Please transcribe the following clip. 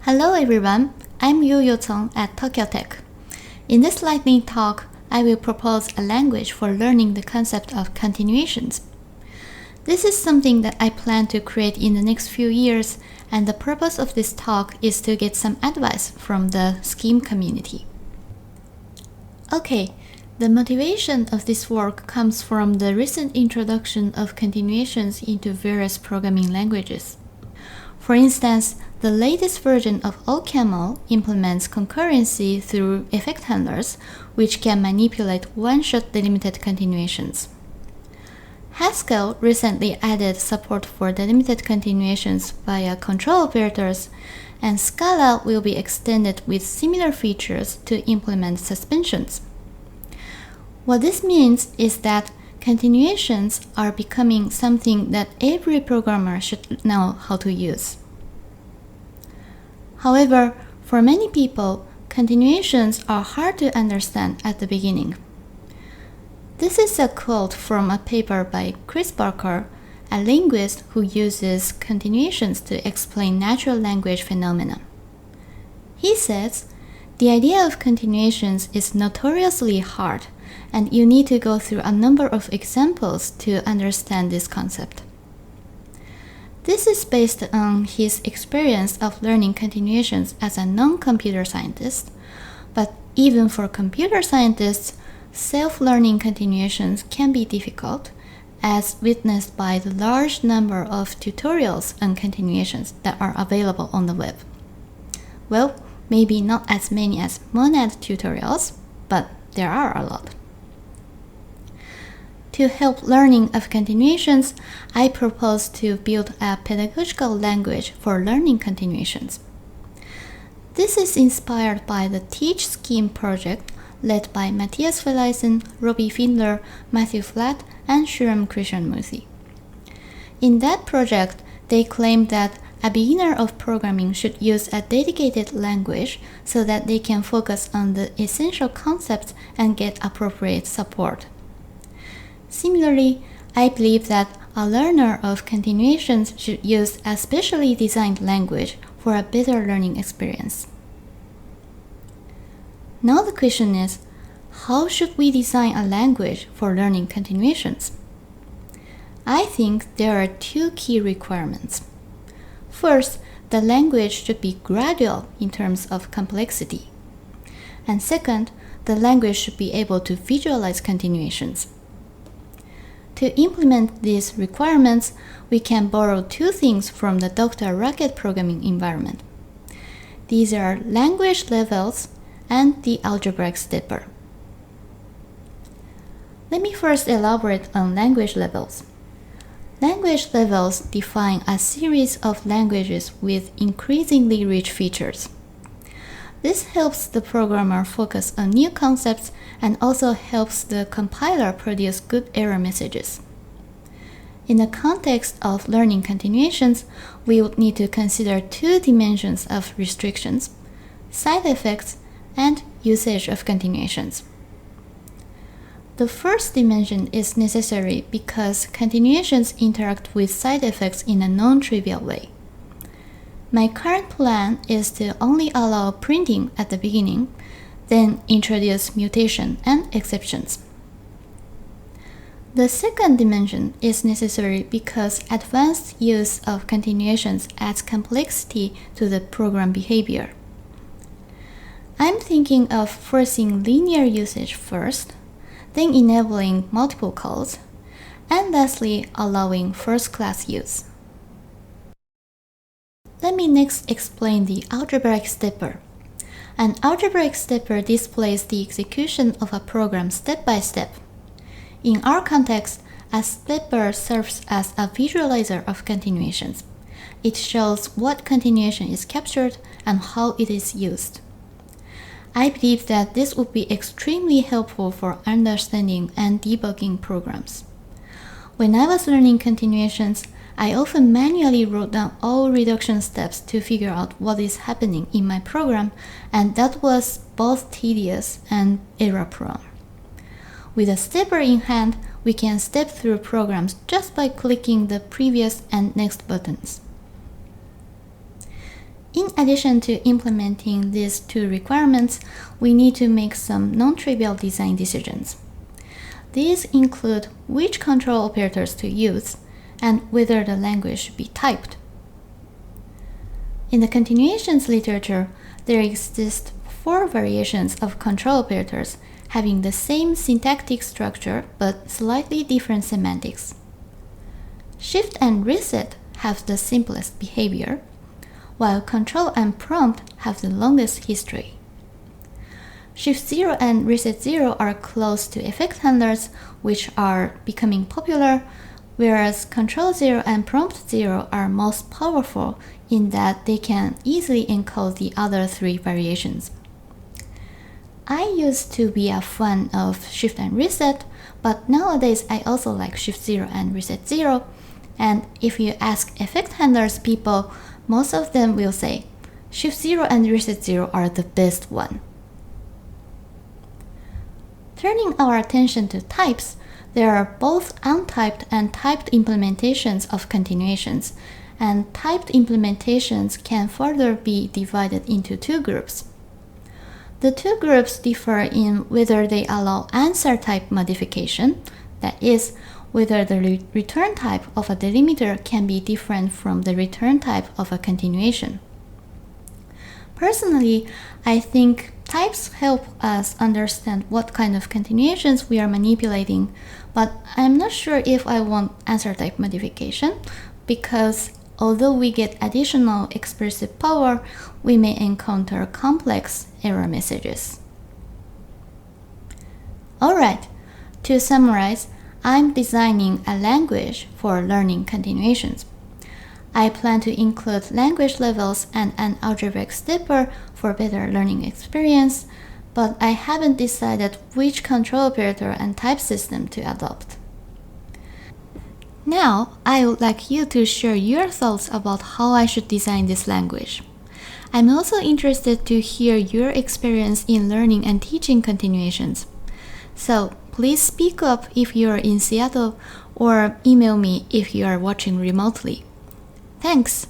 Hello everyone, I'm Youyou Cong at Tokyo Tech. In this lightning talk, I will propose a language for learning the concept of continuations. This is something that I plan to create in the next few years, and the purpose of this talk is to get some advice from the Scheme community. Okay, the motivation of this work comes from the recent introduction of continuations into various programming languages. For instance, the latest version of OCaml implements concurrency through effect handlers, which can manipulate one-shot delimited continuations. Haskell recently added support for delimited continuations via control operators, and Scala will be extended with similar features to implement suspensions. What this means is that continuations are becoming something that every programmer should know how to use. However, for many people, continuations are hard to understand at the beginning. This is a quote from a paper by Chris Barker, a linguist who uses continuations to explain natural language phenomena. He says, "The idea of continuations is notoriously hard, and you need to go through a number of examples to understand this concept." This is based on his experience of learning continuations as a non-computer scientist, but even for computer scientists, self-learning continuations can be difficult, as witnessed by the large number of tutorials on continuations that are available on the web. Well, maybe not as many as monad tutorials, but there are a lot. To help learning of continuations, I propose to build a pedagogical language for learning continuations. This is inspired by the Teach Scheme project led by Matthias Verleisen, Robbie Findler, Matthew Flatt, and Shuram Krishnamurthy. In that project, they claimed that a beginner of programming should use a dedicated language so that they can focus on the essential concepts and get appropriate support. Similarly, I believe that a learner of continuations should use a specially designed language for a better learning experience. Now the question is, how should we design a language for learning continuations? I think there are two key requirements. First, the language should be gradual in terms of complexity. And second, the language should be able to visualize continuations. To implement these requirements, we can borrow two things from the Dr. Racket programming environment. These are language levels and the algebraic stepper. Let me first elaborate on language levels. Language levels define a series of languages with increasingly rich features. This helps the programmer focus on new concepts and also helps the compiler produce good error messages. In the context of learning continuations, we would need to consider two dimensions of restrictions: side effects and usage of continuations. The first dimension is necessary because continuations interact with side effects in a non-trivial way. My current plan is to only allow printing at the beginning, then introduce mutation and exceptions. The second dimension is necessary because advanced use of continuations adds complexity to the program behavior. I'm thinking of forcing linear usage first, then enabling multiple calls, and lastly allowing first-class use. Let me next explain the algebraic stepper. An algebraic stepper displays the execution of a program step by step. In our context, a stepper serves as a visualizer of continuations. It shows what continuation is captured and how it is used. I believe that this would be extremely helpful for understanding and debugging programs. When I was learning continuations, I often manually wrote down all reduction steps to figure out what is happening in my program, and that was both tedious and error-prone. With a stepper in hand, we can step through programs just by clicking the previous and next buttons. In addition to implementing these two requirements, we need to make some non-trivial design decisions. These include which control operators to use and whether the language should be typed. In the continuations literature, there exist 4 variations of control operators having the same syntactic structure but slightly different semantics. Shift and reset have the simplest behavior, while control and prompt have the longest history. Shift 0 and reset 0 are close to effect handlers, which are becoming popular, whereas control 0 and prompt 0 are most powerful in that they can easily encode the other 3 variations. I used to be a fan of shift and reset, but nowadays I also like shift 0 and reset 0, and if you ask effect handlers people, most of them will say shift 0 and reset 0 are the best one. Turning our attention to types, there are both untyped and typed implementations of continuations, and typed implementations can further be divided into 2 groups. The 2 groups differ in whether they allow answer type modification, that is, whether the return type of a delimiter can be different from the return type of a continuation. Personally, I think types help us understand what kind of continuations we are manipulating, but I'm not sure if I want answer type modification because although we get additional expressive power, we may encounter complex error messages. Alright, to summarize, I'm designing a language for learning continuations. I plan to include language levels and an algebraic stepper for better learning experience, but I haven't decided which control operator and type system to adopt. Now, I would like you to share your thoughts about how I should design this language. I'm also interested to hear your experience in learning and teaching continuations. So, please speak up if you are in Seattle or email me if you are watching remotely. Thanks!